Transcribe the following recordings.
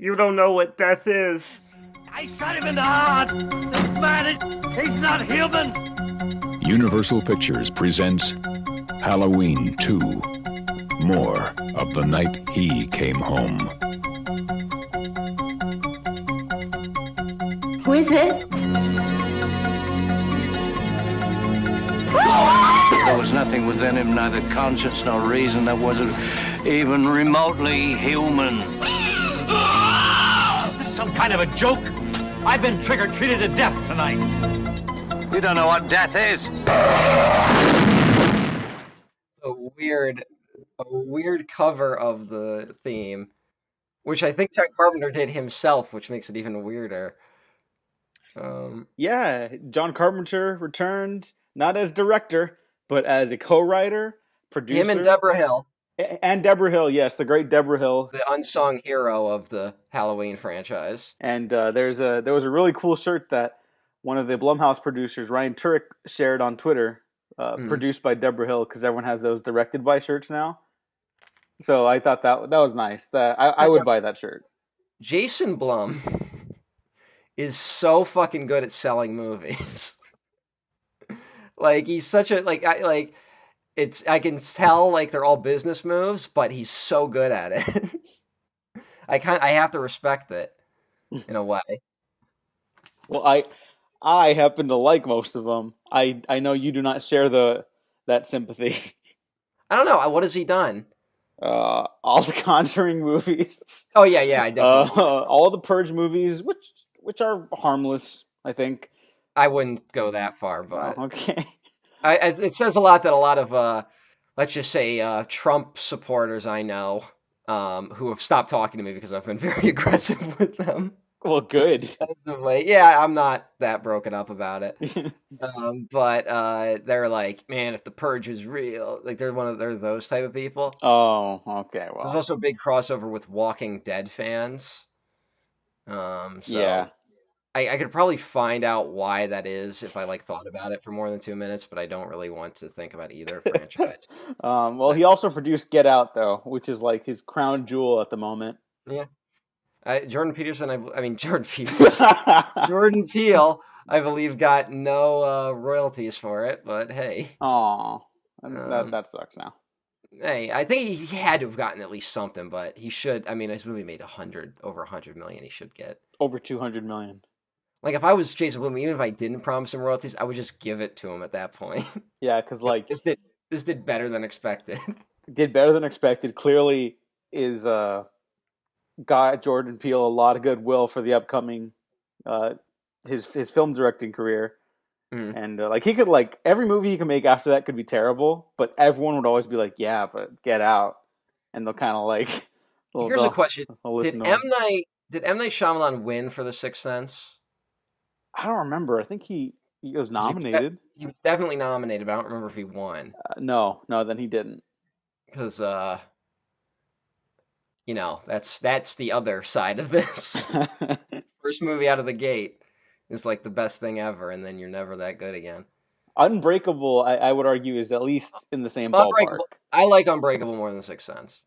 You don't know what death is. I shot him in the heart. This man, he's not human. Universal Pictures presents Halloween 2. More of the night he came home. Who is it? There was nothing within him, neither conscience nor reason, that wasn't even remotely human. This is some kind of a joke? I've been trigger-treated to death tonight. You don't know what death is. A weird cover of the theme, which I think John Carpenter did himself, which makes it even weirder. Yeah, John Carpenter returned not as director, but as a co-writer, producer. Him and Debra Hill. And Debra Hill, yes, the great Debra Hill, the unsung hero of the Halloween franchise. And there was a really cool shirt that one of the Blumhouse producers, Ryan Turek, shared on Twitter, produced by Debra Hill, because everyone has those directed by shirts now. So I thought that was nice. That I would buy that shirt. Jason Blum is so fucking good at selling movies. Like, he's such a I can tell like they're all business moves, but he's so good at it. I have to respect it in a way. Well, I happen to like most of them. I know you do not share that sympathy. I don't know. What has he done? All the Conjuring movies. Oh yeah, I definitely. All the Purge movies, which are harmless, I think. I wouldn't go that far, but okay. It says a lot that a lot of let's just say Trump supporters I know who have stopped talking to me because I've been very aggressive with them. Well, good. Yeah, I'm not that broken up about it. But they're like, man, if the Purge is real, like they're those type of people. Oh, okay. Well, there's also a big crossover with Walking Dead fans. So yeah. I could probably find out why that is if I thought about it for more than 2 minutes, but I don't really want to think about either franchise. Well, he also produced Get Out, though, which is like his crown jewel at the moment. Yeah. Jordan Peterson, Jordan Peele, I believe, got no royalties for it, but hey. Aw, that sucks now. Hey, I think he had to have gotten at least something, but he should. I mean, his movie made over 100 million. He should get over 200 million. Like, if I was Jason Blum, even if I didn't promise him royalties, I would just give it to him at that point. Yeah, because like this did better than expected. Did better than expected. Clearly, is got Jordan Peele a lot of goodwill for the upcoming his film directing career. And he could every movie he can make after that could be terrible, but everyone would always be like, yeah, but Get Out, and they'll kind of Here's a question: Did M. Night Shyamalan win for The Sixth Sense? I don't remember. I think he was nominated. He was definitely nominated, but I don't remember if he won. No, then he didn't. Because that's the other side of this. First movie out of the gate is like the best thing ever, and then you're never that good again. Unbreakable, I would argue, is at least in the same ballpark. I like Unbreakable more than The Sixth Sense.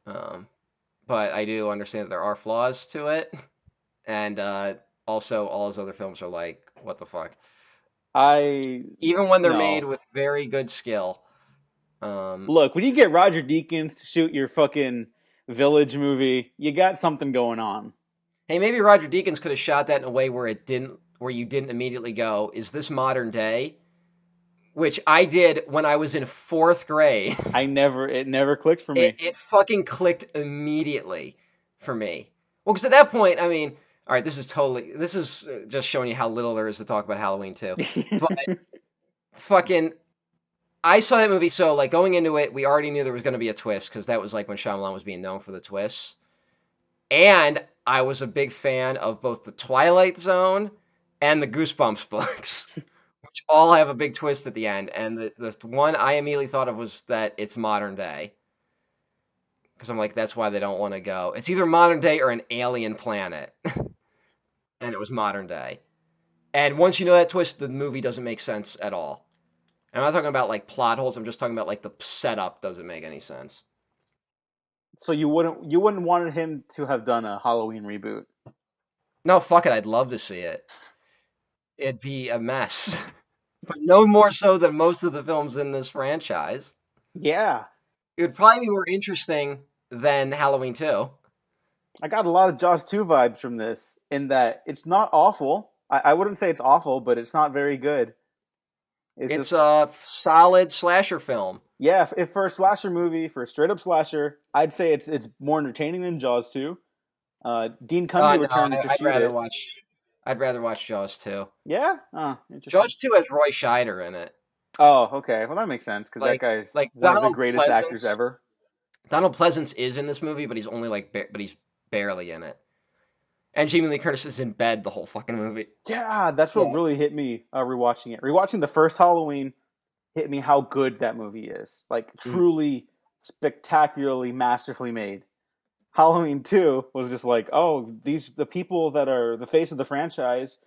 But I do understand that there are flaws to it, and also all his other films are like, what the fuck? Even when they're made with very good skill. Look, when you get Roger Deakins to shoot your fucking Village movie, you got something going on. Hey, maybe Roger Deakins could have shot that in a way where you didn't immediately go, is this modern day? Which I did when I was in 4th grade. It never clicked for me. It fucking clicked immediately for me. Well, because at that point, I mean, all right, this is just showing you how little there is to talk about Halloween 2. But fucking, I saw that movie, so going into it, we already knew there was going to be a twist, because that was when Shyamalan was being known for the twists. And I was a big fan of both the Twilight Zone and the Goosebumps books, which all have a big twist at the end. And the one I immediately thought of was that it's modern day. Because I'm like, that's why they don't want to go. It's either modern day or an alien planet. And it was modern day. And once you know that twist, the movie doesn't make sense at all. And I'm not talking about plot holes. I'm just talking about the setup doesn't make any sense. So you wouldn't want him to have done a Halloween reboot? No, fuck it, I'd love to see it. It'd be a mess, but no more so than most of the films in this franchise. Yeah, It would probably be more interesting than Halloween 2. I got a lot of Jaws 2 vibes from this. In that it's not awful. I wouldn't say it's awful, but it's not very good. It's It's just a solid slasher film. yeah. If for a slasher movie, for a straight up slasher, I'd say it's more entertaining than Jaws 2. Dean Cundey No, returned to I'd shoot rather it. watch. I'd rather watch Jaws 2. Yeah, oh, interesting. Jaws 2 has Roy Scheider in it. Oh, okay. Well, that makes sense because that Like guy's like one of the greatest actors ever. Donald Pleasance is in this movie, but he's only but he's barely in it. And Jamie Lee Curtis is in bed the whole fucking movie. Yeah, that's what So really hit me rewatching it. Rewatching the first Halloween hit me how good that movie is. Like mm, truly spectacularly masterfully made. Halloween 2 was just like, oh, the people that are the face of the franchise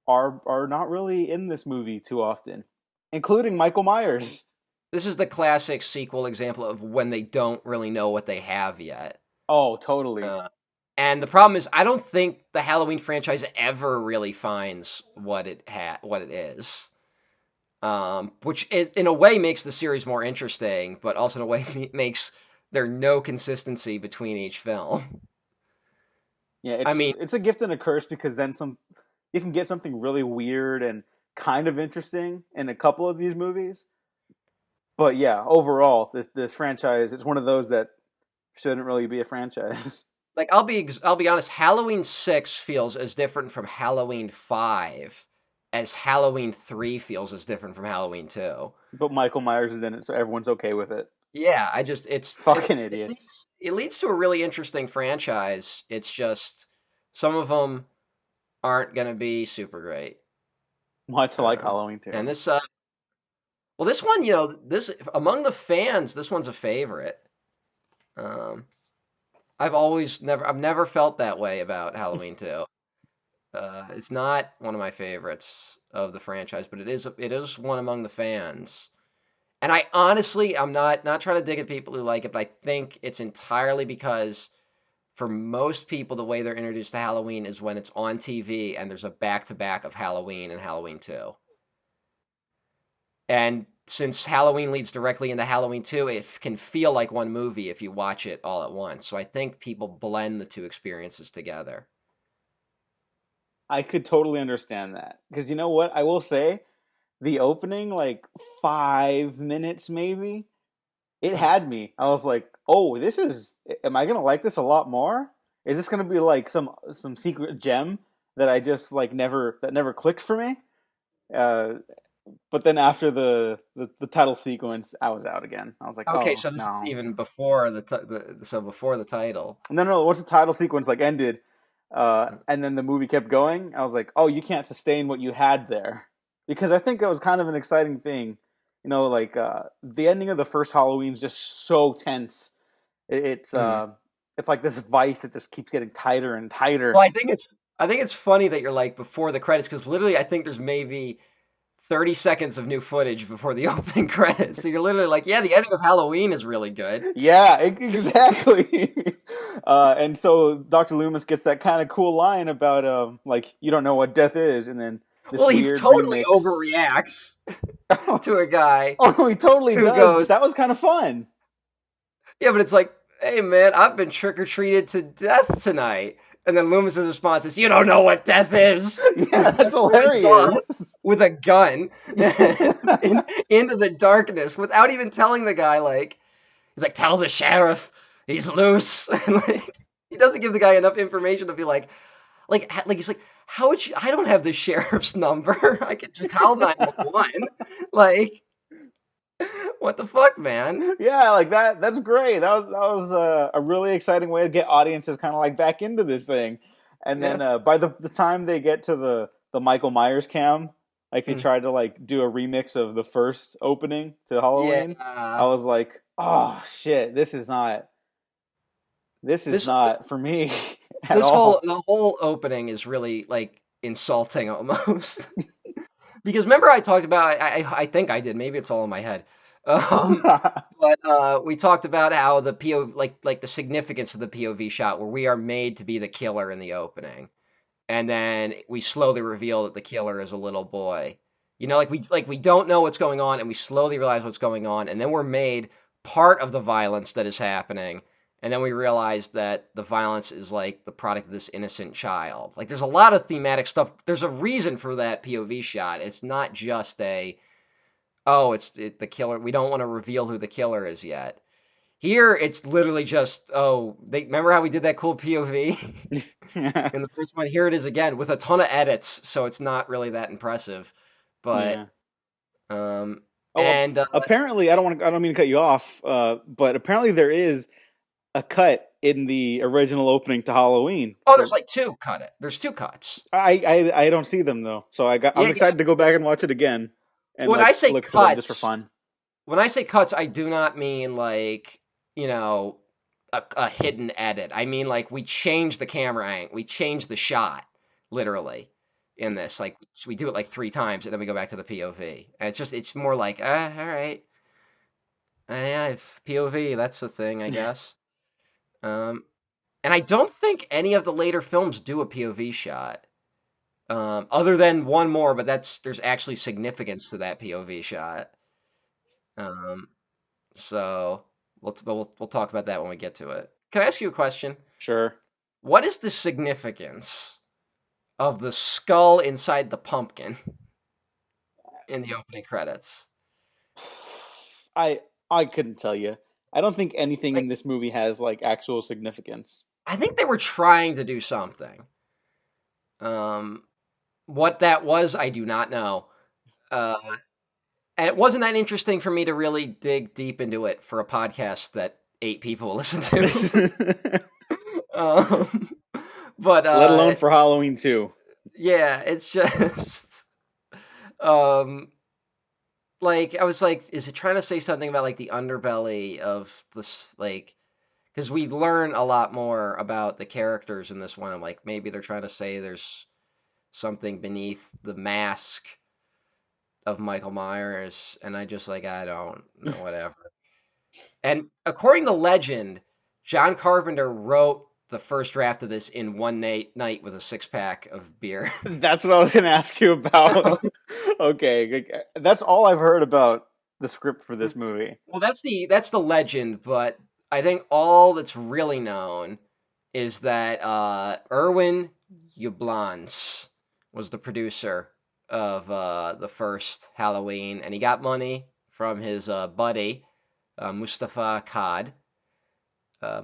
are not really in this movie too often, including Michael Myers. this is the classic sequel example of when they don't really know what they have yet. Oh, totally. Uh, and the problem is, I don't think the Halloween franchise ever really finds what it is. Which in a way makes the series more interesting, but also in a way makes there no consistency between each film. Yeah, I mean, it's a gift and a curse because then you can get something really weird and kind of interesting in a couple of these movies. But yeah, overall, this franchise it's one of those that shouldn't really be a franchise. like I'll be honest, Halloween 6 feels as different from Halloween 5 as Halloween 3 feels as different from Halloween 2. But Michael Myers is in it, so everyone's okay with it. Yeah, I just Fucking idiots. it leads to a really interesting franchise. It's just some of them aren't going to be super great. Much like Um, Halloween 2. and this well, this one, this among the fans, this one's a favorite. Um, I've never felt that way about Halloween 2. It's not one of my favorites of the franchise, but it is one among the fans. And I honestly, I'm not trying to dig at people who like it, but I think it's entirely because for most people, the way they're introduced to Halloween is when it's on TV and there's a back to back of Halloween and Halloween 2. And since Halloween leads directly into Halloween 2, it can feel like one movie if you watch it all at once. So I think people blend the two experiences together. I could totally understand that. Because you know what? I will say, the opening, like 5 minutes maybe, it had me. I was like, oh, am I going to like this a lot more? Is this going to be like some secret gem that I just like that never clicked for me? Uh, but then after the title sequence, I was out again. I was like, Okay, oh so this is no, even before so before the title. no. Once the title sequence like ended, and then the movie kept going, I was like, oh, you can't sustain what you had there, because I think that was kind of an exciting thing. Like the ending of the first Halloween is just so tense. Mhm. It's like this vice that just keeps getting tighter and tighter. Well, I think it's funny that you're like before the credits because literally I think there's maybe 30 seconds of new footage before the opening credits. So you're literally like, yeah, the ending of Halloween is really good. Yeah, exactly. And so Dr. Loomis gets that kind of cool line about like you don't know what death is, and then this Well, he weird totally remix. overreacts to a guy Oh no, he totally who does, but goes, that was kind of fun. yeah, but it's like, hey man, I've been trick or treated to death tonight. And then Loomis's response is, you don't know what death is. Yeah, that's Runs off hilarious. with a gun into the darkness without even telling the guy, like, he's like, tell the sheriff he's loose. And like, he doesn't give the guy enough information to be like he's like, how would you? I don't have the sheriff's number. I could just call 911. Like, what the fuck, man? Yeah, like that. That's great. That was a really exciting way to get audiences kind of like back into this thing. And Yeah. then by the time they get to the Michael Myers cam, like they Mm. tried to like do a remix of the first opening to Halloween. I Yeah. was like, oh shit, this is not This for me at all. the whole opening is really like insulting almost. Because remember I talked about I think I did, maybe it's all in my head. Um, but we talked about how the POV, like the significance of the POV shot, where we are made to be the killer in the opening, and then we slowly reveal that the killer is a little boy. Like we don't know what's going on, and we slowly realize what's going on, and then we're made part of the violence that is happening, and then we realize that the violence is like the product of this innocent child. Like there's a lot of thematic stuff. There's a reason for that POV shot. It's not just the killer. We don't want to reveal who the killer is yet. Here, it's literally just, they remember how we did that cool POV in the first one? Here it is again with a ton of edits, so it's not really that impressive. But Yeah. um, Oh, and apparently, I don't mean to cut you off, but apparently there is a cut in the original opening to Halloween. there's like two There's two cuts. I don't see them though, so I'm Yeah, yeah. excited to go back and watch it again and When I like say look for them just for cuts, fun. when I say cuts, I do not mean like you know a hidden edit. I mean like we change the camera angle, we change the shot, literally. In this, like we do it like 3 times, and then we go back to the POV, and it's more like all right, yeah, POV, that's the thing, I guess. Um, and I don't think any of the later films do a POV shot, other than one more, but there's actually significance to that POV shot. Um, so we'll talk about that when we get to it. Can I ask you a question? Sure. What is the significance of the skull inside the pumpkin in the opening credits? I I couldn't tell you. I don't think anything in Like, this movie has like actual significance. I think they were trying to do something. Um, what that was, I do not know. Uh, and it wasn't that interesting for me to really dig deep into it for a podcast that 8 people will listen to. um, but Let alone for Halloween too. yeah, it's just um, like I was like, is it trying to say something about like the underbelly of this, like, because we learn a lot more about the characters in this one. I'm like, maybe they're trying to say there's something beneath the mask of Michael Myers, and I just like I don't know, whatever. And according to legend, John Carpenter wrote the first draft of this in one night with a 6-pack of beer. That's what I was gonna ask you about. Okay, that's all I've heard about the script for this movie. Well, that's the legend, but I think all that's really known is that Irwin Yablans was the producer of the first Halloween, and he got money from his buddy Mustafa Kad.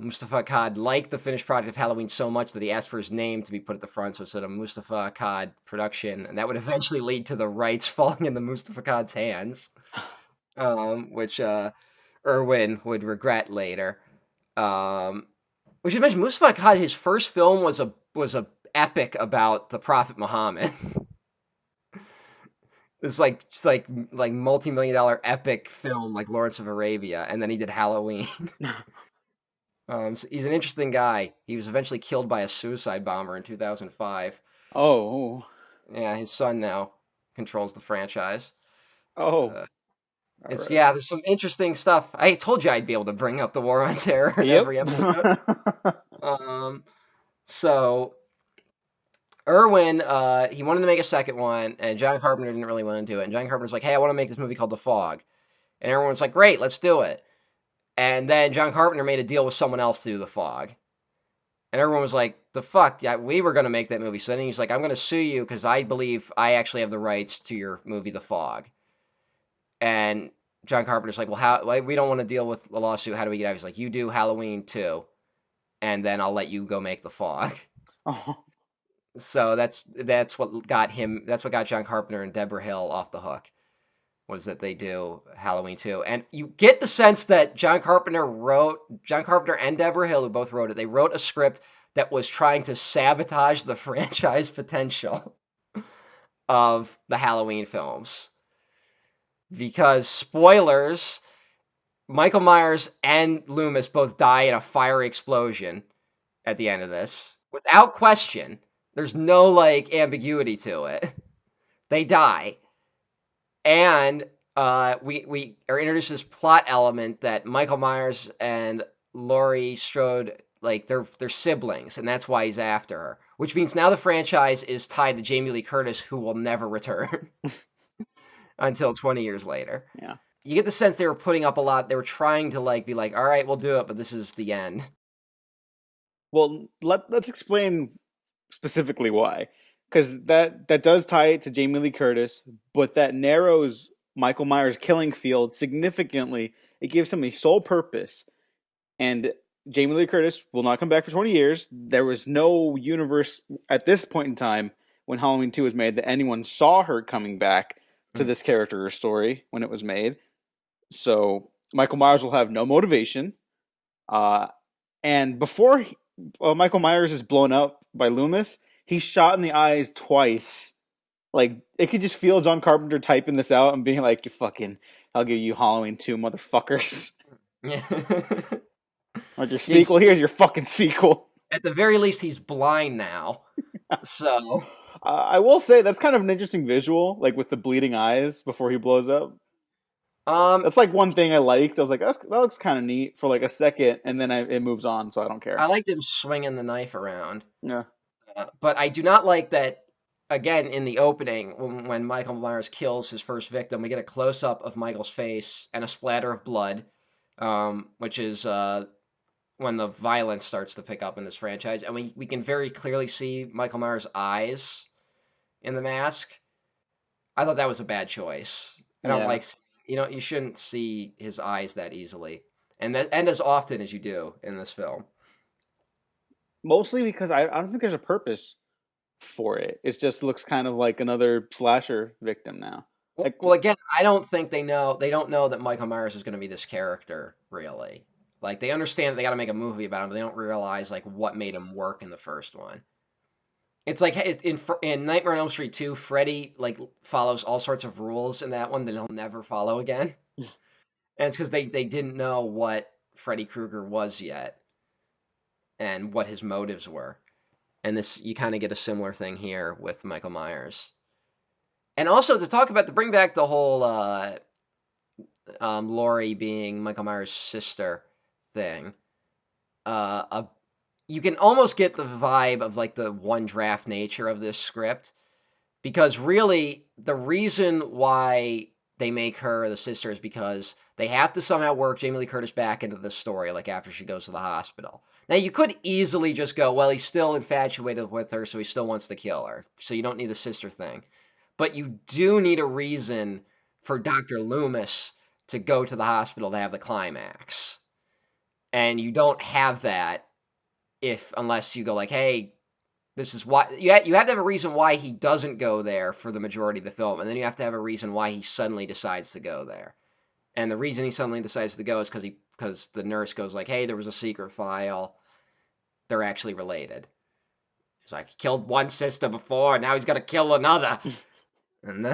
Mustafa Kad liked the finished product of Halloween so much that he asked for his name to be put at the front, so it said a Mustafa Kad production, and that would eventually lead to the rights falling into Mustafa Kad's hands, which Irwin would regret later. Um, we should mention Mustafa Kad. His first film was a epic about the Prophet Muhammad. It's like multi-million-dollar epic film like Lawrence of Arabia, and then he did Halloween. So he's an interesting guy. He was eventually killed by a suicide bomber in 2005. Oh, Yeah, his son now controls the franchise. oh, Uh, all it's right. yeah, there's some interesting stuff. I told you I'd be able to bring up the war on terror in Yep. every episode. Um, so Irwin, he wanted to make a second one, and John Carpenter didn't really want to do it. And John Carpenter's like, "Hey, I want to make this movie called The Fog," and everyone's like, "Great, let's do it." And then John Carpenter made a deal with someone else to do The Fog, and everyone was like, "The fuck? Yeah, we were gonna make that movie." So then he's like, "I'm gonna sue you because I believe I actually have the rights to your movie, The Fog." And John Carpenter's like, "Well, how? Like, we don't want to deal with a lawsuit. How do we get out?" He's like, "You do Halloween 2, and then I'll let you go make The Fog." Oh, So that's what got him. That's what got John Carpenter and Debra Hill off the hook. Was that they do Halloween 2, and you get the sense that John Carpenter and Debra Hill, who both wrote it. They wrote a script that was trying to sabotage the franchise potential of the Halloween films. Because spoilers, Michael Myers and Loomis both die in a fiery explosion at the end of this. Without question. There's no like ambiguity to it. They die. And we are introduced to this plot element that Michael Myers and Laurie Strode, like they're siblings, and that's why he's after her. Which means now the franchise is tied to Jamie Lee Curtis, who will never return until 20 years later. Yeah. You get the sense they were putting up a lot. They were trying to like be like, all right, we'll do it, but this is the end. Well, let's explain specifically why, because that does tie it to Jamie Lee Curtis, but that narrows Michael Myers' killing field significantly. It gives him a sole purpose, and Jamie Lee Curtis will not come back for 20 years. There was no universe at this point in time when Halloween 2 was made that anyone saw her coming back to this character or story when it was made. So Michael Myers will have no motivation. And before Michael Myers is blown up by Loomis, he's shot in the eyes twice. Like, it could just feel John Carpenter typing this out and being like, I'll give you Halloween 2, motherfuckers. Yeah. Like, your sequel, here's your fucking sequel. At the very least, he's blind now. So I will say that's kind of an interesting visual, like with the bleeding eyes before he blows up. That's like one thing I liked. I was like, that looks kind of neat for like a second, and then it moves on, so I don't care. I liked him swinging the knife around. Yeah. But I do not like that, again, in the opening, when Michael Myers kills his first victim, we get a close-up of Michael's face and a splatter of blood, which is when the violence starts to pick up in this franchise. And we can very clearly see Michael Myers' eyes in the mask. I thought that was a bad choice. I don't like... you shouldn't see his eyes that easily, and as often as you do in this film. Mostly because I don't think there's a purpose for it. It just looks kind of like another slasher victim now. Well, again, I don't think they don't know that Michael Myers is going to be this character, really. Like, they understand that they got to make a movie about him, but they don't realize like what made him work in the first one. It's like in Nightmare on Elm Street 2, Freddy like follows all sorts of rules in that one that he'll never follow again. And it's because they didn't know what Freddy Krueger was yet and what his motives were. And this, you kind of get a similar thing here with Michael Myers. And also to bring back the whole Laurie being Michael Myers' sister thing. You can almost get the vibe of like the one draft nature of this script, because really the reason why they make her the sister is because they have to somehow work Jamie Lee Curtis back into the story, like after she goes to the hospital. Now you could easily just go, well, he's still infatuated with her, so he still wants to kill her, so you don't need the sister thing. But you do need a reason for Dr. Loomis to go to the hospital to have the climax. And you don't have that unless you go like, hey, this is why you have to have a reason why he doesn't go there for the majority of the film, and then you have to have a reason why he suddenly decides to go there. And the reason he suddenly decides to go is because the nurse goes like, hey, there was a secret file. They're actually related. He's like, he killed one sister before, and now he's gonna kill another. And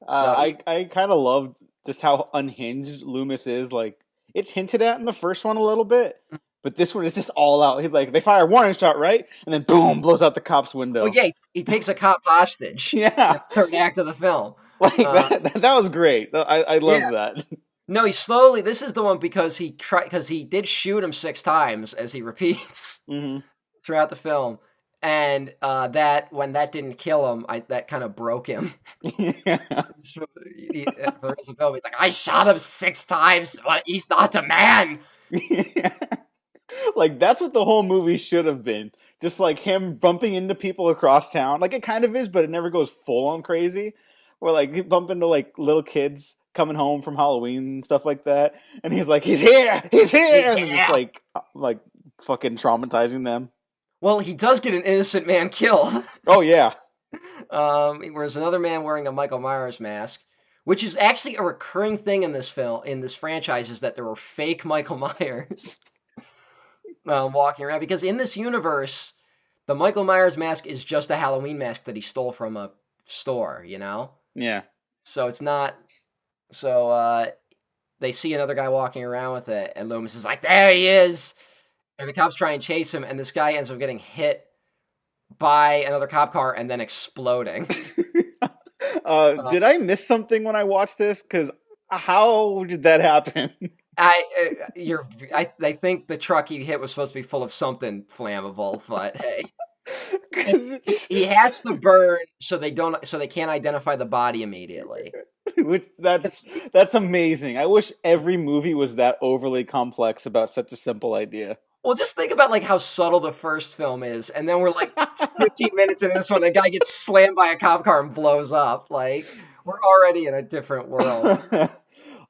I kind of loved just how unhinged Loomis is. Like, it's hinted at in the first one a little bit, but this one is just all out. He's like, they fire a warning shot, right? And then boom, blows out the cop's window. Well, yeah, he takes a cop hostage. Yeah. The third act of the film. Like, that was great. I love that. No, this is the one because he did shoot him 6 times, as he repeats throughout the film. And when that didn't kill him, that kind of broke him. Yeah. For the rest of the film, he's like, I shot him 6 times, but he's not a man. Yeah. Like, that's what the whole movie should have been. Just like him bumping into people across town. Like, it kind of is, but it never goes full on crazy. Or like you bump into like little kids coming home from Halloween and stuff like that, and he's like, he's here, and it's like fucking traumatizing them. Well, he does get an innocent man killed. Oh yeah. Whereas another man wearing a Michael Myers mask, which is actually a recurring thing in this franchise, is that there were fake Michael Myers walking around, because in this universe, the Michael Myers mask is just a Halloween mask that he stole from a store, you know? Yeah. So it's not. So they see another guy walking around with it, and Loomis is like, there he is! And the cops try and chase him, and this guy ends up getting hit by another cop car and then exploding. Uh, Did I miss something when I watched this? Because how did that happen? I think the truck he hit was supposed to be full of something flammable, but hey, and Because it's he has to burn so they can't identify the body immediately. which It's that's amazing. I wish every movie was that overly complex about such a simple idea. Well, just think about like how subtle the first film is, and then we're like 15 minutes into this one, the guy gets slammed by a cop car and blows up. Like we're already in a different world.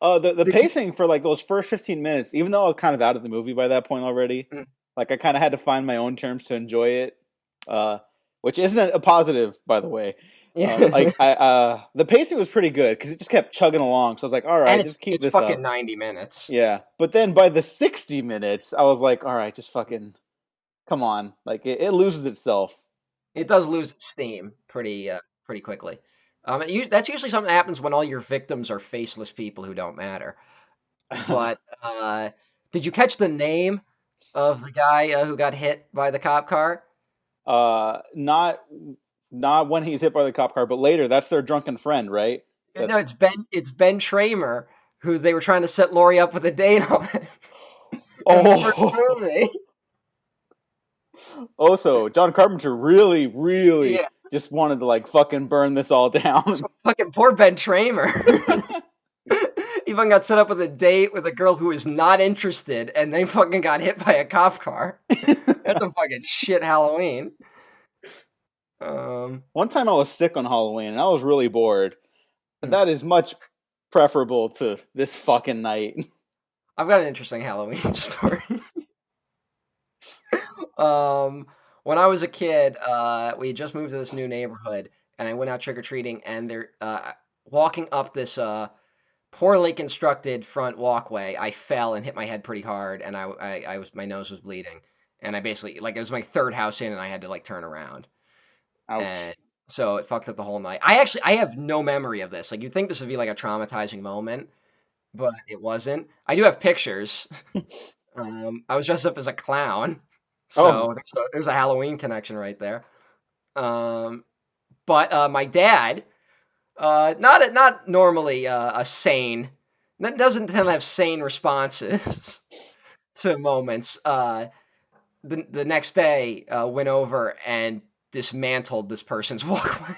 The Did you? pacing for like those first 15 minutes, even though I was kind of out of the movie by that point already, Mm, like I kind of had to find my own terms to enjoy it, uh, which isn't a positive, by the way. Yeah, The pacing was pretty good because it just kept chugging along. So I was like, all and right, it's just keep it's this fucking up. 90 minutes. Yeah, but then by the 60 minutes, I was like, all right, just fucking come on. Like it loses itself. It does lose its steam pretty quickly. That's usually something that happens when all your victims are faceless people who don't matter. But did you catch the name of the guy who got hit by the cop car? Not when he's hit by the cop car, but later. That's their drunken friend, right? That No, it's Ben Tramer, who they were trying to set Lori up with a date on in the first oh, movie. also John Carpenter really, really Yeah, just wanted to like fucking burn this all down. so fucking poor Ben Tramer. He fucking got set up with a date with a girl who is not interested, and they fucking got hit by a cop car. That's a fucking shit Halloween. Um, One time I was sick on Halloween and I was really bored. hmm. That is much preferable to this fucking night. I've got an interesting Halloween story. Um, when I was a kid, we had just moved to this new neighborhood, and I went out trick or treating, and they're walking up this poorly constructed front walkway. I fell and hit my head pretty hard, and I was my nose was bleeding, and I basically like it was my third house in, and I had to like turn around, Ouch. and so it fucked up the whole night. I have no memory of this. Like you'd think this would be like a traumatizing moment, but it wasn't. I do have pictures. I was dressed up as a clown, Oh, so there's a Halloween connection right there. Um, but my dad, not normally a sane, that doesn't tend to have sane responses to moments. The next day went over and dismantled this person's walkway,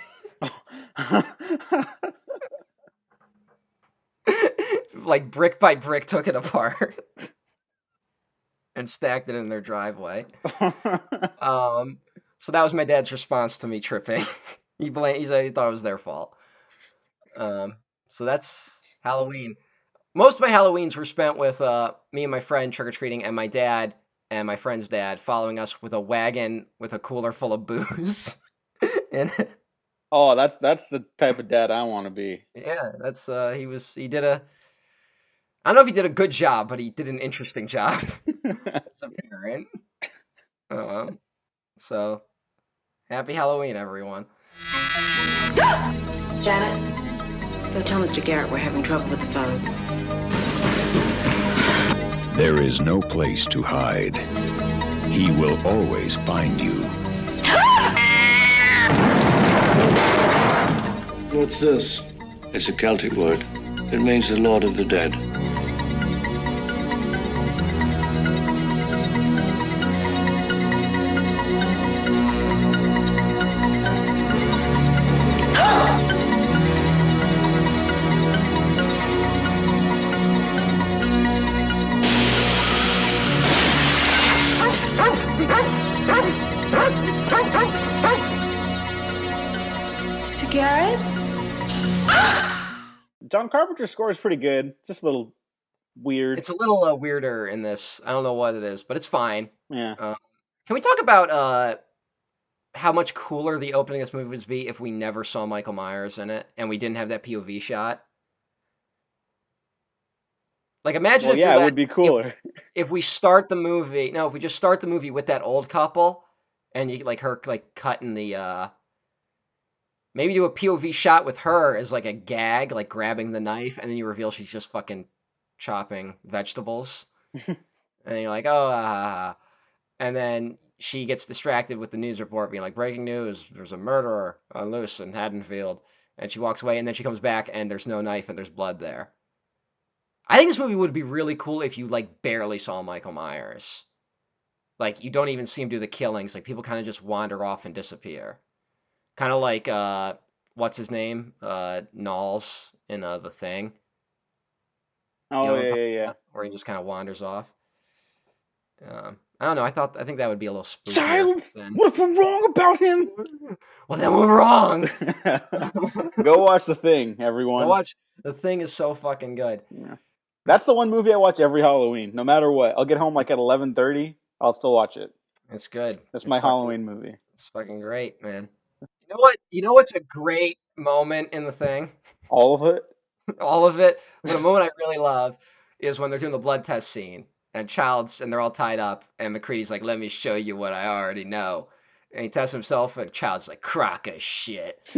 like brick by brick, took it apart and stacked it in their driveway. Um, so that was my dad's response to me tripping. He said he thought it was their fault. Um, so that's Halloween. Most of my Halloweens were spent with me and my friend trick or treating, and my dad and my friend's dad following us with a wagon with a cooler full of booze. And oh, that's the type of dad I want to be. yeah, that's he did a I don't know if he did a good job, but he did an interesting job as a parent. Um, so happy Halloween, everyone. Janet, go tell Mr. Garrett we're having trouble with the phones. There is no place to hide. He will always find you. What's this? It's a Celtic word. It means the Lord of the Dead. Mr. Garrett? John Carpenter's score is pretty good. Just a little weird. It's a little weirder in this. I don't know what it is, but it's fine. Yeah. Uh, can we talk about how much cooler the opening of this movie would be if we never saw Michael Myers in it and we didn't have that POV shot? Like, imagine Well, if you're yeah, it that would be cooler. if we start the movie. No, if we just start the movie with that old couple and you like her like cutting the maybe do a POV shot with her as like a gag, like grabbing the knife, and then you reveal she's just fucking chopping vegetables, and you're like, oh, and then she gets distracted with the news report being like, breaking news, there's a murderer on loose in Haddonfield, and she walks away, and then she comes back, and there's no knife, and there's blood there. I think this movie would be really cool if you like barely saw Michael Myers. Like you don't even see him do the killings. Like people kind of just wander off and disappear. Kind of like what's his name? Knowles in The Thing. You know Oh what I'm yeah, talking yeah, yeah. about? Where he just kind of wanders off. I don't know. I think that would be a little spookier. Childs, what if we're wrong about him? Well, then we're wrong. Go watch The Thing, Go everyone. watch. The Thing is so fucking good. Yeah. That's the one movie I watch every Halloween, no matter what. I'll get home like at 11:30. I'll still watch it. It's good. That's It's my fucking, Halloween movie. It's fucking great, man. You know what? You know what's a great moment in The Thing? All of it. All of it. But a moment I really love is when they're doing the blood test scene and they're all tied up and McCready's like, "Let me show you what I already know." And he tests himself and Child's like, "Crock of shit."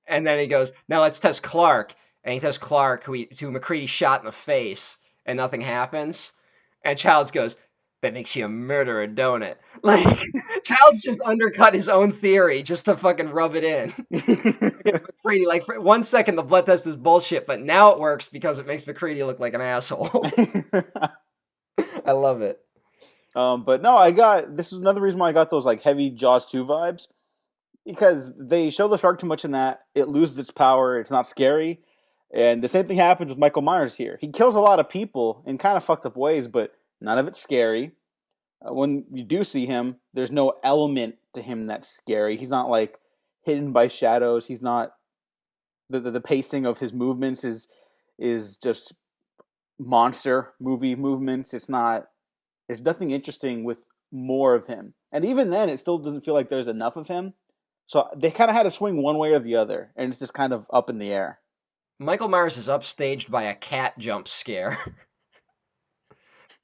And then he goes, "Now let's test Clark." And he tests Clark, who McCready shot in the face, and nothing happens. And Childs goes, "That makes you a murderer, don't it?" Like, Childs just undercut his own theory just to fucking rub it in. It's McCready. Like, for 1 second, the blood test is bullshit, but now it works because it makes McCready look like an asshole. I love it. But no, this is another reason why I got those like heavy Jaws 2 vibes. Because they show the shark too much in that, it loses its power, it's not scary. And the same thing happens with Michael Myers here. He kills a lot of people in kind of fucked up ways, but none of it's scary. When you do see him, there's no element to him that's scary. He's not like hidden by shadows. He's not the pacing of his movements is just monster movie movements. There's nothing interesting with more of him. And even then it still doesn't feel like there's enough of him. So they kind of had to swing one way or the other, and it's just kind of up in the air. Michael Myers is upstaged by a cat jump scare.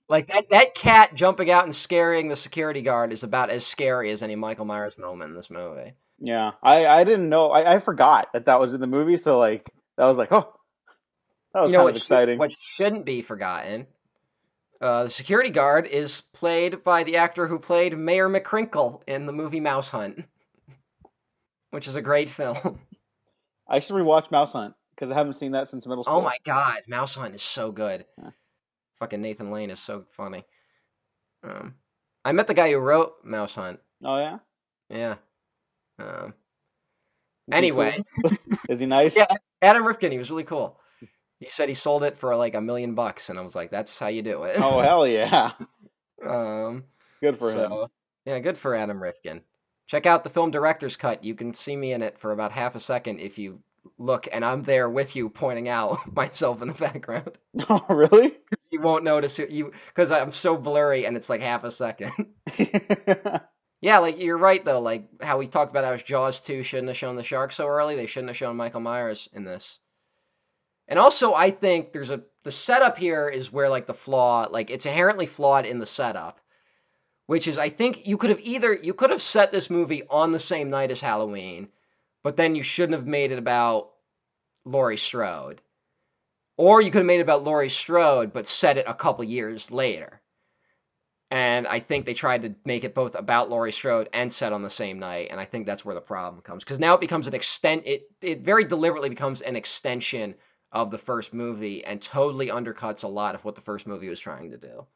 Like that cat jumping out and scaring the security guard is about as scary as any Michael Myers moment in this movie. Yeah, I didn't know. I forgot that was in the movie, so like that was like, oh, that was kind of exciting. What shouldn't be forgotten, the security guard is played by the actor who played Mayor McCrinkle in the movie Mouse Hunt, which is a great film. I should rewatch Mouse Hunt because I haven't seen that since middle school. Oh my god, Mouse Hunt is so good. Yeah. Fucking Nathan Lane is so funny. I met the guy who wrote Mouse Hunt. Oh yeah. Yeah. Anyway, cool? Is he nice? Yeah, Adam Rifkin. He was really cool. He said he sold it for like $1 million, and I was like, "That's how you do it." Oh hell yeah! Good for him. Yeah, good for Adam Rifkin. Check out the film director's cut. You can see me in it for about half a second if you look, and I'm there with you, pointing out myself in the background. Oh really? You won't notice it, because I'm so blurry, and it's like half a second. Yeah, like you're right though. Like how we talked about how Jaws 2 shouldn't have shown the shark so early. They shouldn't have shown Michael Myers in this. And also, I think the setup here is where like the flaw, like it's inherently flawed in the setup, which is I think you could have set this movie on the same night as Halloween, but then you shouldn't have made it about Laurie Strode, or you could have made it about Laurie Strode but set it a couple years later. And I think they tried to make it both about Laurie Strode and set on the same night, and I think that's where the problem comes. Because now it becomes it very deliberately becomes an extension of the first movie and totally undercuts a lot of what the first movie was trying to do.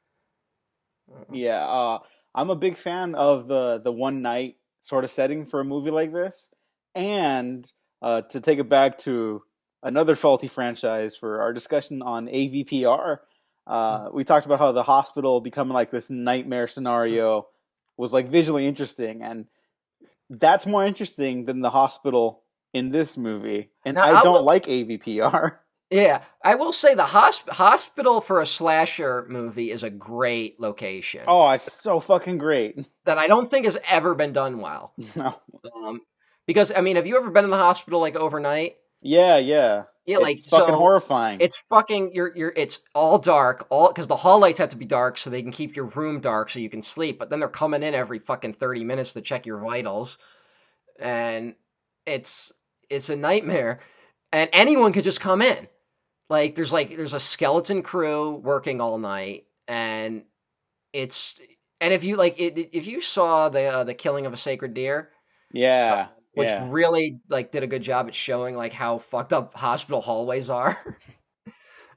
Yeah, I'm a big fan of the one night sort of setting for a movie like this. And to take it back to another faulty franchise for our discussion on AVPR, we talked about how the hospital becoming like this nightmare scenario was like visually interesting, and that's more interesting than the hospital in this movie. And now, I don't like AVPR. Yeah, I will say the hospital for a slasher movie is a great location. Oh, it's so fucking great. That I don't think has ever been done well. No. Because, I mean, have you ever been in the hospital, like, overnight? Yeah. Yeah, like, it's fucking horrifying. It's fucking, it's all dark, because the hall lights have to be dark so they can keep your room dark so you can sleep, but then they're coming in every fucking 30 minutes to check your vitals, and it's a nightmare, and anyone could just come in. Like, there's a skeleton crew working all night, and if you saw the Killing of a Sacred Deer, yeah, which Yeah. really like did a good job at showing like how fucked up hospital hallways are.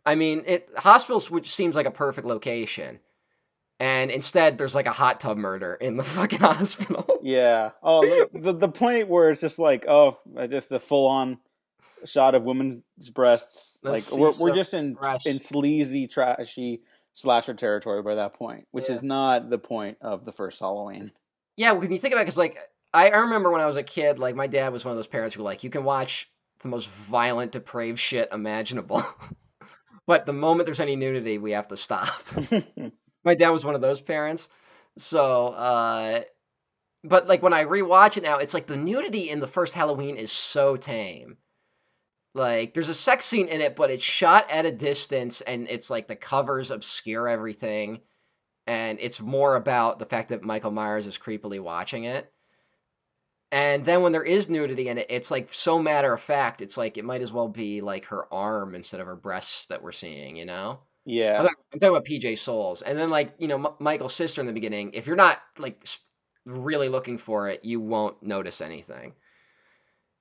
I mean, it hospitals, which seems like a perfect location, and instead there's like a hot tub murder in the fucking hospital. Yeah. Oh, the point where it's just like, oh, just a full on shot of women's breasts. The Like we're piece of just in breast. sleazy, trashy slasher territory by that point, which Yeah. is not the point of the first Halloween. Yeah, when you think about it, because like I remember when I was a kid, like my dad was one of those parents who like you can watch the most violent, depraved shit imaginable, but the moment there's any nudity, we have to stop. My dad was one of those parents, so but like when I rewatch it now, it's like the nudity in the first Halloween is so tame. Like there's a sex scene in it, but it's shot at a distance, and it's like the covers obscure everything, and it's more about the fact that Michael Myers is creepily watching it. And then when there is nudity in it, it's like so matter of fact. It's like it might as well be like her arm instead of her breasts that we're seeing, you know? Yeah. I'm talking about PJ Souls. And then like, Michael's sister in the beginning, if you're not like really looking for it, you won't notice anything.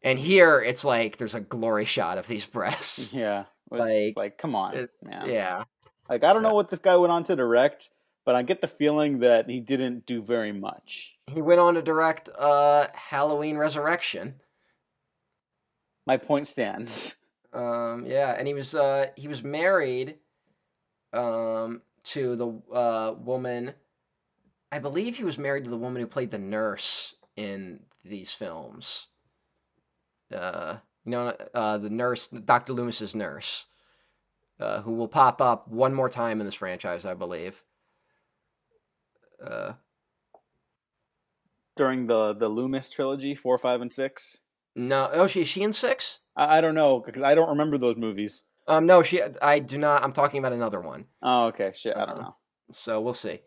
And here it's like there's a glory shot of these breasts. Yeah. It's Like like, come on, it, man. yeah. Like I don't Uh, know what this guy went on to direct, but I get the feeling that he didn't do very much. He went on to direct Halloween Resurrection. My point stands. Yeah, and he was married to the woman. I believe he was married to the woman who played the nurse in these films. Uh, the nurse, Dr. Loomis's nurse, who will pop up one more time in this franchise, I believe. Uh, During the Loomis trilogy, 4, 5, and 6. no, oh, is she in six? I don't know because I don't remember those movies. No, I do not. I'm talking about another one. Oh, okay, shit, I don't Uh, know. so we'll see.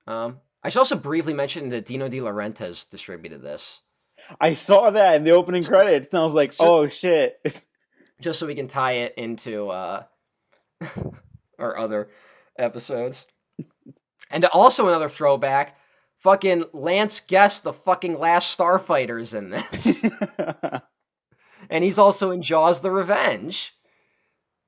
I should also briefly mention that Dino De Laurentiis distributed this. I saw that in the opening credits, and I was like, Just, oh shit. just so we can tie it into our other episodes. And also another throwback, fucking Lance Guest, the fucking last Starfighter, is in this. And he's also in Jaws the Revenge.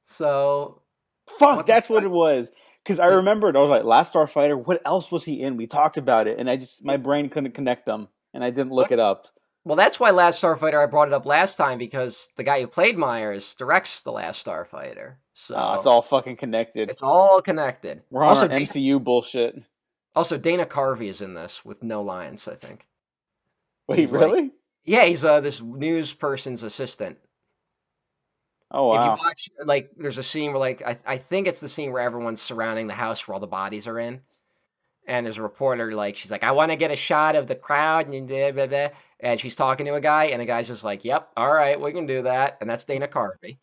So, Fuck, what the that's what fuck? it was. Because I remembered, I was like, Last Starfighter, what else was he in? We talked about it, and my brain couldn't connect them, and I didn't look it up. Well, that's why Last Starfighter, I brought it up last time, because the guy who played Myers directs The Last Starfighter. It's So, all fucking connected. it's all connected. We're on our MCU bullshit. Also, Dana Carvey is in this with no lines, I think. Wait, He's like, really? yeah, he's this news person's assistant. Oh, If you wow. watch, like, there's a scene where, like, I think it's the scene where everyone's surrounding the house where all the bodies are in. And there's a reporter, like, she's like, I want to get a shot of the crowd, and blah, blah, blah. And she's talking to a guy, and the guy's just like, yep, all right, we can do that. And that's Dana Carvey.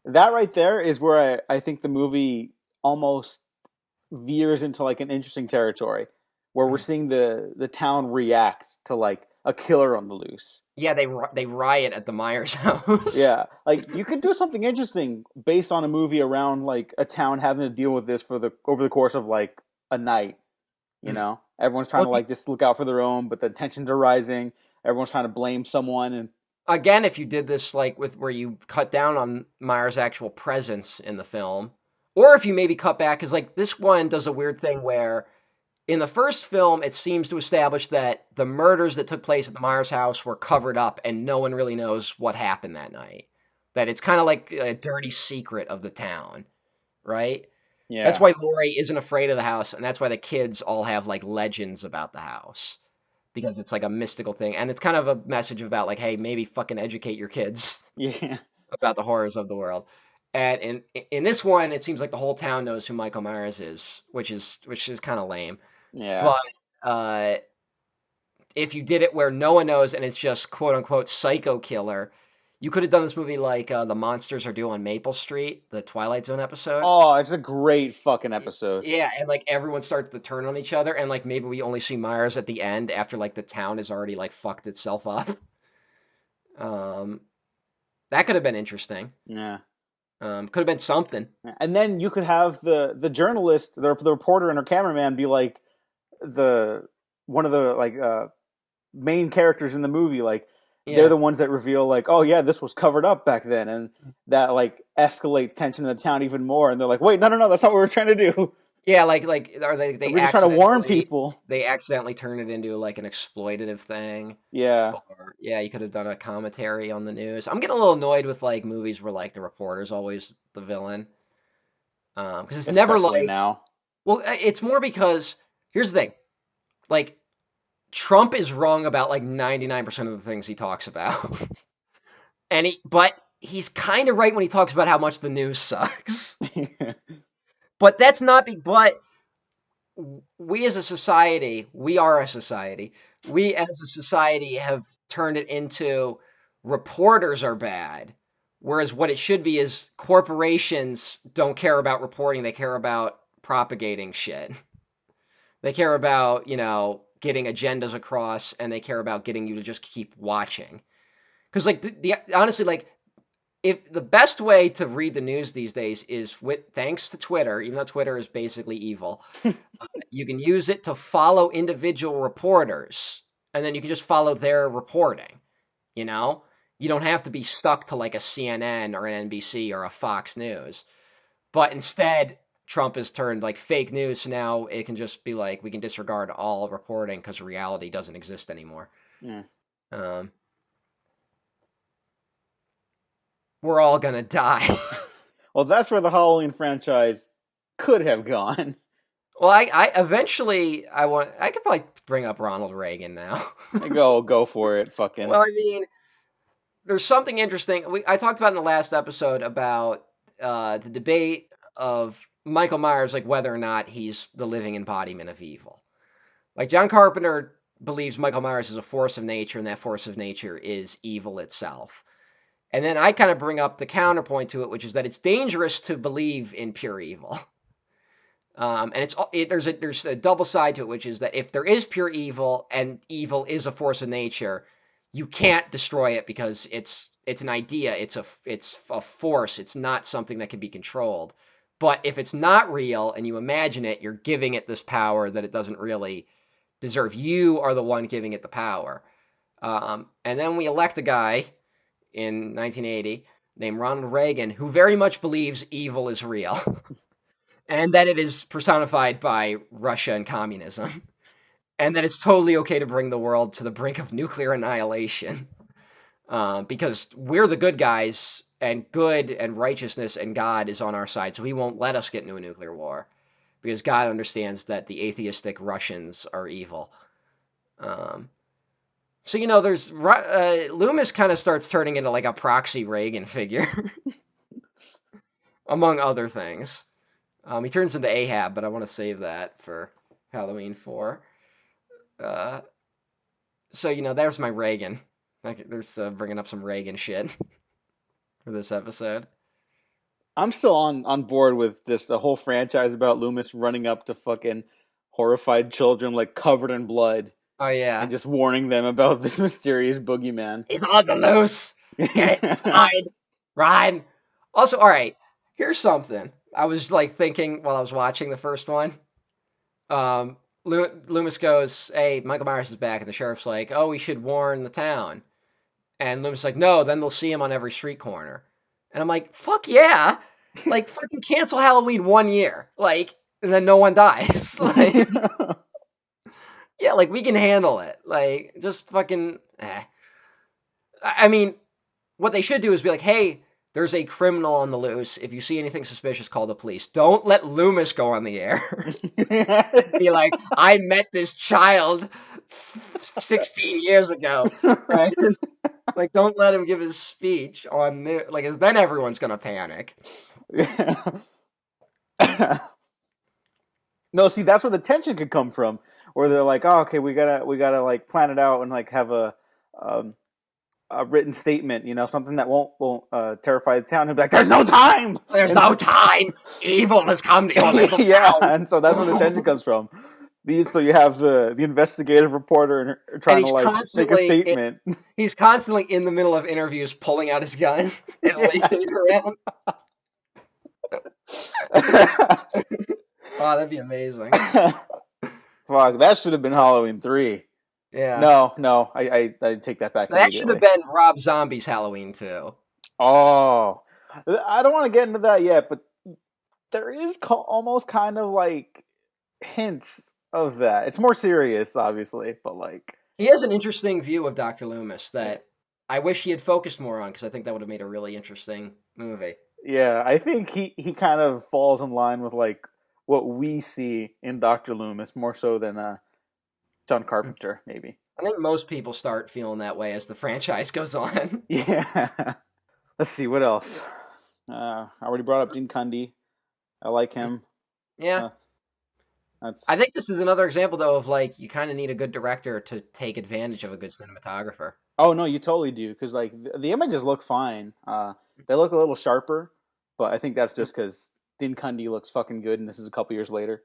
That right there is where I think the movie almost veers into like an interesting territory where we're seeing the town react to like a killer on the loose. Yeah, they riot at the Myers house. Yeah, like you could do something interesting based on a movie around like a town having to deal with this over the course of like a night. You know, everyone's trying Well, to like just look out for their own, but the tensions are rising. Everyone's trying to blame someone, and again, if you did this like with where you cut down on Myers' actual presence in the film, or if you maybe cut back, because like this one does a weird thing where in the first film it seems to establish that the murders that took place at the Myers house were covered up and no one really knows what happened that night. That it's kind of like a dirty secret of the town, right? That's yeah, why Laurie isn't afraid of the house, and that's why the kids all have like legends about the house because it's like a mystical thing, and it's kind of a message about like, hey, maybe fucking educate your kids yeah, about the horrors of the world. And in this one, it seems like the whole town knows who Michael Myers is, which is kind of lame. yeah. But uh, if you did it where no one knows and it's just quote unquote psycho killer, you could have done this movie like The Monsters Are Due on Maple Street, the Twilight Zone episode. Oh, it's a great fucking episode. Yeah, and like everyone starts to turn on each other, and like maybe we only see Myers at the end after like the town has already like fucked itself up. Um, that could have been interesting. Yeah. Could have been something. And then you could have the journalist, the reporter, and her cameraman be like the one of the like main characters in the movie, like they're Yeah. the ones that reveal, like, oh yeah, this was covered up back then, and that like escalates tension in the town even more. And they're like, wait, no, that's not what we're trying to do. Yeah, like or they We're just trying to warn people. they accidentally turn it into like an exploitative thing. Yeah, Or yeah, you could have done a commentary on the news. I'm getting a little annoyed with like movies where like the reporter's always the villain. Because it's never especially like, now. well, it's more because here's the thing, like Trump is wrong about like 99% of the things he talks about, but he's kind of right when he talks about how much the news sucks. But that's not but we as a society, we are a society. We as a society have turned it into reporters are bad. Whereas what it should be is corporations don't care about reporting, they care about propagating shit. They care about, getting agendas across and they care about getting you to just keep watching. Cuz like the honestly like if the best way to read the news these days is with thanks to Twitter, even though Twitter is basically evil, you can use it to follow individual reporters, and then you can just follow their reporting. You know, you don't have to be stuck to like a CNN or an NBC or a Fox News. But instead, Trump has turned like fake news, so now it can just be like we can disregard all reporting because reality doesn't exist anymore. Yeah. Um, we're all gonna die. Well, that's where the Halloween franchise could have gone. Well, I eventually I could probably bring up Ronald Reagan now. Go for it, fucking. Well, I mean, there's something interesting. I talked about in the last episode about the debate of Michael Myers, like whether or not he's the living embodiment of evil. Like John Carpenter believes Michael Myers is a force of nature, and that force of nature is evil itself. And then I kind of bring up the counterpoint to it, which is that it's dangerous to believe in pure evil. And there's a double side to it, which is that if there is pure evil and evil is a force of nature, you can't destroy it because it's an idea, it's a force, it's not something that can be controlled. But if it's not real and you imagine it, you're giving it this power that it doesn't really deserve. You are the one giving it the power. And then we elect a guy in 1980 named Ronald Reagan who very much believes evil is real. And that it is personified by Russia and communism, and that it's totally okay to bring the world to the brink of nuclear annihilation, because we're the good guys, and good and righteousness and God is on our side, so he won't let us get into a nuclear war, because God understands that the atheistic Russians are evil. So there's Loomis kind of starts turning into like a proxy Reagan figure, among other things. He turns into Ahab, but I want to save that for Halloween 4. So there's my Reagan. There's bringing up some Reagan shit for this episode. I'm still on board with this the whole franchise about Loomis running up to fucking horrified children like covered in blood Oh yeah, and just warning them about this mysterious boogeyman. he's on the loose. Get inside, Ryan. Also, all right. Here's something I was like thinking while I was watching the first one. Loomis goes, "Hey, Michael Myers is back," and the sheriff's like, "Oh, we should warn the town." And Loomis is like, "No, then they'll see him on every street corner." And I'm like, "Fuck yeah!" Like, fucking cancel Halloween 1 year, like, and then no one dies. Like, yeah, like we can handle it. Like, just fucking. I mean, what they should do is be like, "Hey, there's a criminal on the loose. If you see anything suspicious, call the police." Don't let Loomis go on the air. Be like, "I met this child 16 years ago." Right? Like, don't let him give his speech on like, cause then everyone's gonna panic. No, see, that's where the tension could come from, where they're like, "Oh, okay, we gotta like plan it out and like have um, a written statement, something that won't terrify the town." He'll be like, "There's no time. There's no time. Evil has come to your little Yeah, town. and so that's where the tension comes from. So you have the investigative reporter trying to like make a statement. He's constantly in the middle of interviews, pulling out his gun and waving it around. Oh, that'd be amazing. Fuck, that should have been Halloween 3. Yeah. No, I take that back That should have immediately. been Rob Zombie's Halloween too. Oh, I don't want to get into that yet, but there is almost kind of like hints of that. It's more serious, obviously, but like, He has an interesting view of Dr. Loomis yeah, that I wish he had focused more on because I think that would have made a really interesting movie. yeah, I think he kind of falls in line with like what we see in Doctor Loomis more so than John Carpenter, maybe. I think most people start feeling that way as the franchise goes on. Yeah. Let's see what else. I already brought up Dean Cundy. I like him. Yeah. Uh, I that's think this is another example though of like you kind of need a good director to take advantage of a good cinematographer. Oh no, you totally do because like the images look fine. They look a little sharper, but I think that's just because Din Cundy looks fucking good, and this is a couple years later.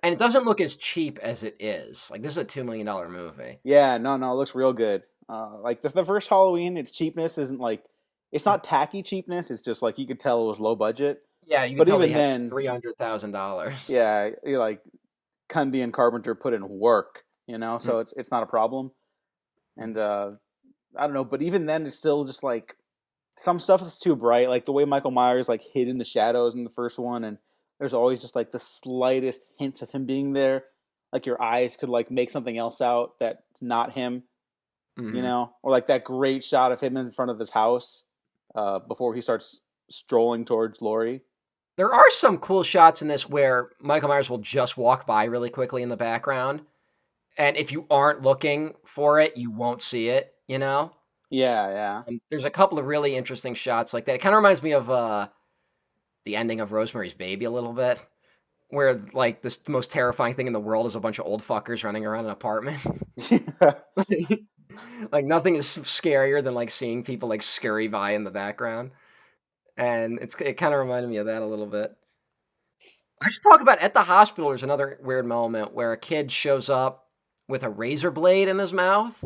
And it doesn't look as cheap as it is. Like this is a $2 million movie. Yeah, no, it looks real good. Like the first Halloween, its cheapness isn't like it's not tacky cheapness. It's just like you could tell it was low budget. Yeah, you can But tell they even had then, $300,000. yeah, like Cundy and Carpenter put in work, so it's not a problem. And I don't know, but even then, it's still just like some stuff is too bright, like the way Michael Myers like hid in the shadows in the first one, and there's always just like the slightest hints of him being there, like your eyes could like make something else out that's not him, Hmm. or like that great shot of him in front of his house before he starts strolling towards Laurie. There are some cool shots in this where Michael Myers will just walk by really quickly in the background, and if you aren't looking for it, you won't see it. You know, Yeah, yeah, there's a couple of really interesting shots like that. It kind of reminds me of the ending of Rosemary's Baby a little bit, where like this most terrifying thing in the world is a bunch of old fuckers running around an apartment. Like nothing is scarier than like seeing people like scurry by in the background, and it kind of reminded me of that a little bit. I should talk about at the hospital. There's another weird moment where a kid shows up with a razor blade in his mouth.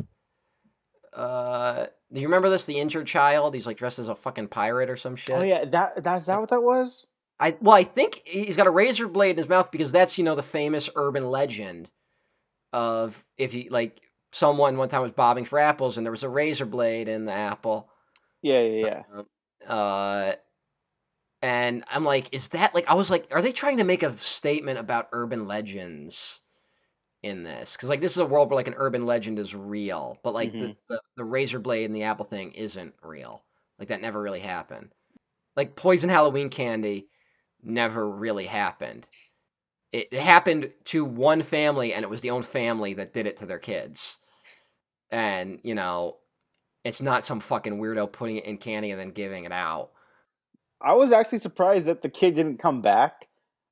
Do you remember this? The injured child. He's like dressed as a fucking pirate or some Oh shit. yeah, that's that what that was? I think he's got a razor blade in his mouth because that's the famous urban legend of if you like someone one time was bobbing for apples and there was a razor blade in the apple. Yeah, yeah, Um, Uh, and I'm like, is that like I was like, are they trying to make a statement about urban legends in this? Because like this is a world where like an urban legend is real, but yeah. like the razor blade and the apple thing isn't real. Like that never really happened. Like poison Halloween candy never really happened. It happened to one family, and it was the own family that did it to their kids. And it's not some fucking weirdo putting it in candy and then giving it out. I was actually surprised that the kid didn't come back,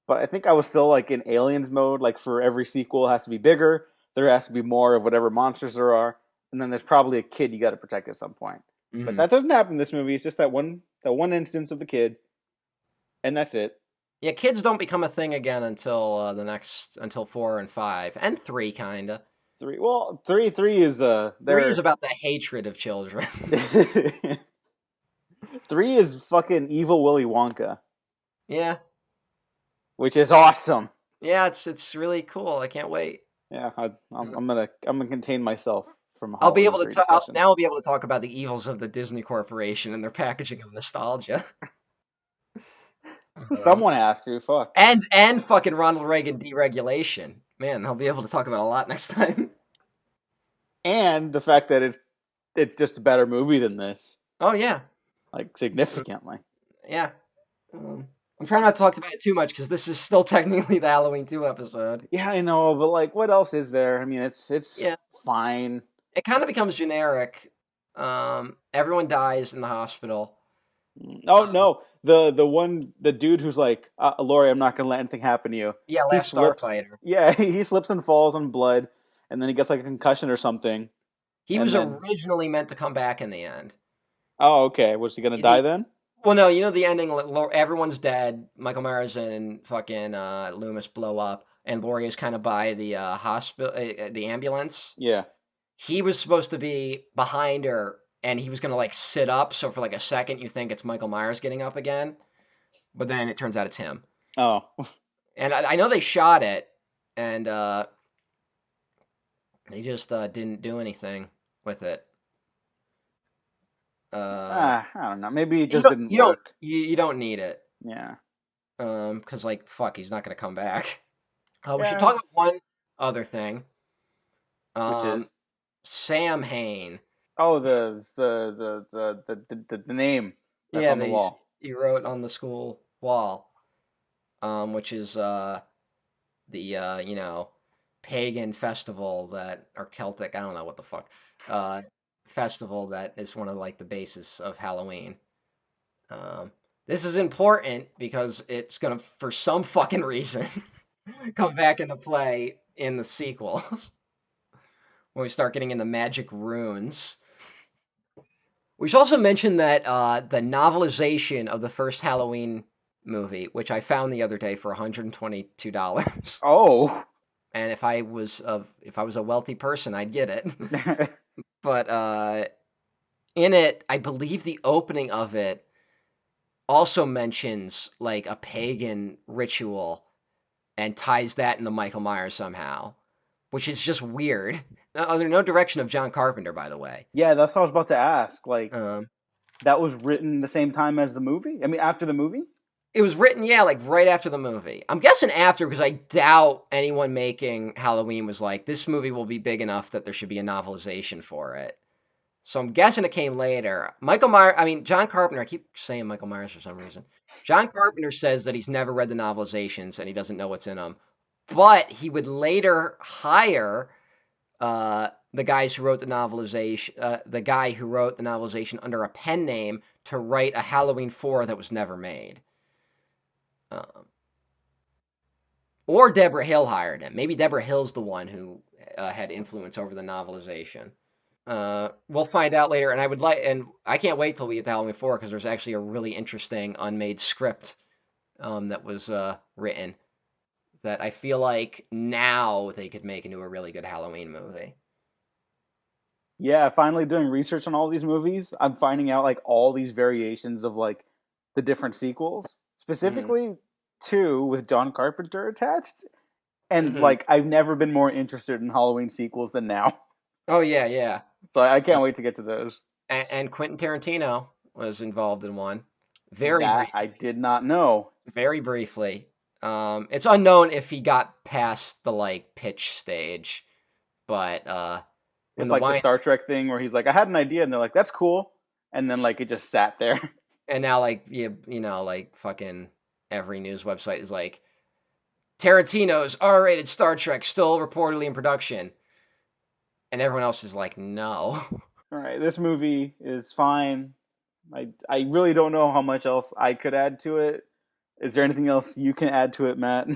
but I think I was still like in aliens mode. Like for every sequel, it has to be bigger. There has to be more of whatever monsters there are, and then there's probably a kid you got to protect at some point. But Hmm. that doesn't happen in this movie. It's just that one instance of the kid, and that's it. Yeah, kids don't become a thing again until until 4 and 5 and 3 kinda. Three. Well, three is 3 is they're about the hatred of children. 3 is fucking evil Willy Wonka, Yeah, which is awesome. yeah, it's really cool. I can't wait. Yeah, I'm gonna contain myself from I'll be Halloween able to 3 discussion. now. I'll be able to talk about the evils of the Disney Corporation and their packaging of nostalgia. Um, Someone has to. Fuck. and fucking Ronald Reagan deregulation. Man, I'll be able to talk about a lot next time. And the fact that it's just a better movie than this, Oh yeah, like significantly. yeah. I'm trying not to talk about it too much because this is still technically the Halloween 2 episode. Yeah, I know, but like, what else is there? I mean, it's Yeah, fine. it kind of becomes generic. Everyone dies in the hospital. Oh no, the dude who's like, Lori, I'm not gonna let anything happen to you. Yeah, He Last slips. Starfighter. Yeah, he slips and falls on blood, and then he gets like a concussion or something, He and was then originally meant to come back in the end. oh, okay, was he gonna die The then? Well, no, the ending. Everyone's dead. Michael Myers and fucking Loomis blow up, and Laurie is kind of by the hospital, the ambulance. Yeah. He was supposed to be behind her, and he was gonna like sit up. So for like a second, you think it's Michael Myers getting up again, but then it turns out it's him. Oh, And I know they shot it, and They just didn't do anything with it. Uh, I don't know. Maybe it just didn't work. you don't need it. Yeah. Because like fuck, he's not gonna come back. We should talk about Yes. one other thing. Which Um, is Sam Hain. oh the name that's Yeah, on the wall. he wrote on the school wall. Which is the pagan festival that or Celtic, I don't know what the fuck, uh, festival that is one of like the basis of Halloween. Um, this is important because it's gonna, for some fucking reason, come back into play in the sequels when we start getting into magic runes. We should also mention that the novelization of the first Halloween movie, which I found the other day for $122. Oh. And if I was a wealthy person, I'd get it. But in it, I believe the opening of it also mentions like a pagan ritual and ties that into Michael Myers somehow, which is just weird. Under no direction of John Carpenter, by the way. Yeah, that's what I was about to ask. Like Um, that was written the same time as the movie? I mean after the movie? it was written, yeah, like right after the movie. I'm guessing after because I doubt anyone making Halloween was like, this movie will be big enough that there should be a novelization for it. So I'm guessing it came later. John Carpenter, I keep saying Michael Myers for some reason. John Carpenter says that he's never read the novelizations and he doesn't know what's in them. But he would later hire the guys who wrote the guy who wrote the novelization under a pen name to write a Halloween 4 that was never made. Um, or Debra Hill hired him. Maybe Debra Hill's the one who had influence over the novelization. We'll find out later, and I can't wait till we get to Halloween 4 because there's actually a really interesting unmade script that was written that I feel like now they could make into a really good Halloween movie. Yeah, finally doing research on all these movies, I'm finding out like all these variations of like the different sequels, Hmm. specifically two with John Carpenter attached. And Hmm. like I've never been more interested in Halloween sequels than now. Oh yeah, yeah. So I Uh, can't wait to get to those. and Quentin Tarantino was involved in one, very That I briefly. did not know. Very briefly. It's unknown if he got past the like pitch stage, but when It's the like the wine Star Trek thing where he's like, I had an idea, and they're like, that's cool. And then like it just sat there. and now like like fucking every news website is like Tarantino's R-rated Star Trek still reportedly in production, and everyone else is like no. All right, this movie is fine. I really don't know how much else I could add to it. Is there anything else you can add to it, Matt?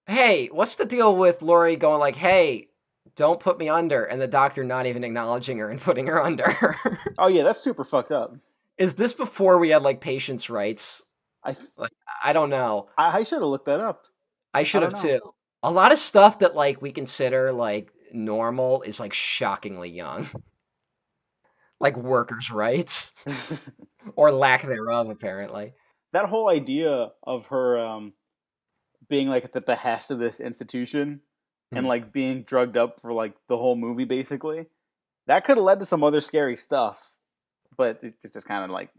Hey, what's the deal with Lori going like, hey, don't put me under, and the doctor not even acknowledging her and putting her under? Oh yeah, that's super fucked up. Is this before we had like patients' rights? I Like, I don't know. I should have looked that up. I I should don't have know. too. A lot of stuff that like we consider like normal is like shockingly young. Like workers' rights or lack thereof, apparently. That whole idea of her being like at the behest of this institution and Hmm. like being drugged up for like the whole movie basically, that could have led to some other scary stuff. But it's just kind of like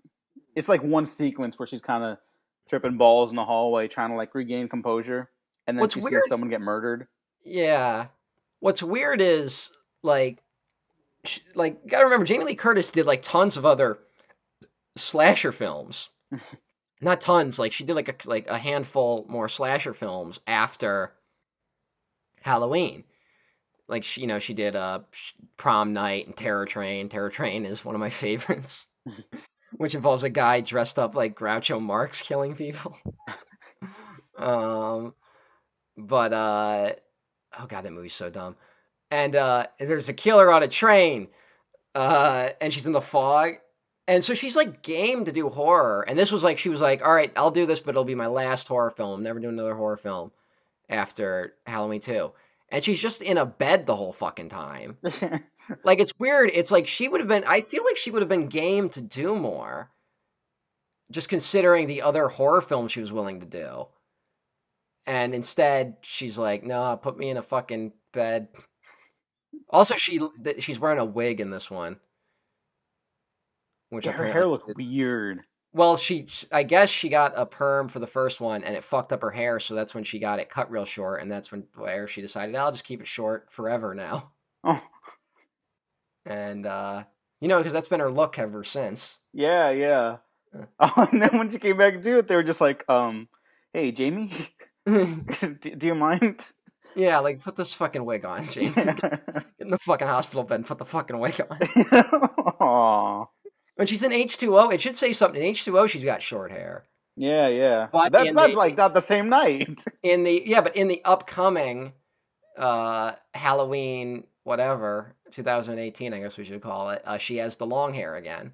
it's like one sequence where she's kind of tripping balls in the hallway trying to like regain composure, and then What's she sees weird? someone get murdered. Yeah. What's weird is like, you gotta remember Jamie Lee Curtis did like tons of other slasher films. Not tons, like she did like a handful more slasher films after Halloween. Like she did Prom Night and Terror Train. Terror Train is one of my favorites, which involves a guy dressed up like Groucho Marx killing people. Um, but oh god, that movie's so dumb. And there's a killer on a train, and she's in the fog, and so she's like game to do horror. And this was like she was like, all right, I'll do this, but it'll be my last horror film. I'm never doing another horror film after Halloween 2. And she's just in a bed the whole fucking time. Like it's weird. It's like she would have been. I feel like she would have been game to do more, just considering the other horror films she was willing to do. And instead, she's like, "No, put me in a fucking bed." Also, she's wearing a wig in this one, which Yeah, her apparently. hair looked weird. Well, I guess she got a perm for the first one, and it fucked up her hair, so that's when she got it cut real short, and that's where she decided, I'll just keep it short forever now. Oh, And because that's been her look ever since. yeah, yeah. Oh, and then when she came back to it, they were just like, hey, Jamie, do you mind? Yeah, like put this fucking wig on, Jamie. Yeah. Get in the fucking hospital bed and put the fucking wig on. Aw. When she's in H2O, it should say something. In H2O, she's got short hair. Yeah, yeah. But But that's like not the same night. but in the upcoming Halloween, whatever, 2018, I guess we should call it, she has the long hair again.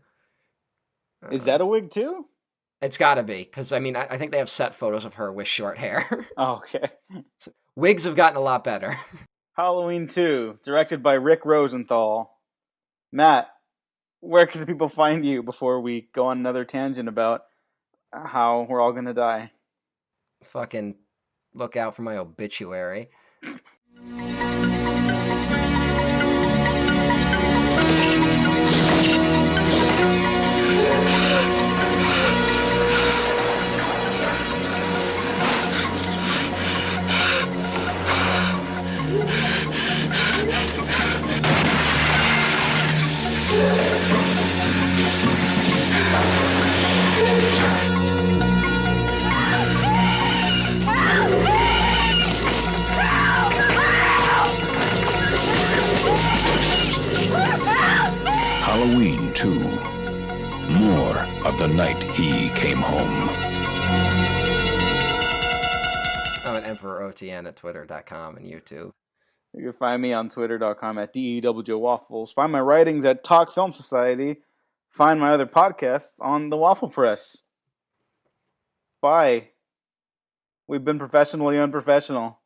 Is that a wig too? It's got to be, because I think they have set photos of her with short hair. Oh, okay. So, wigs have gotten a lot better. Halloween 2, directed by Rick Rosenthal. Matt, where can people find you before we go on another tangent about how we're all gonna die? Fucking look out for my obituary. Halloween 2. More of the night he came home. I'm at EmperorOTN at Twitter.com and YouTube. You can find me on Twitter.com at DEWJWaffles. Find my writings at Talk Film Society. Find my other podcasts on the Waffle Press. Bye. We've been professionally unprofessional.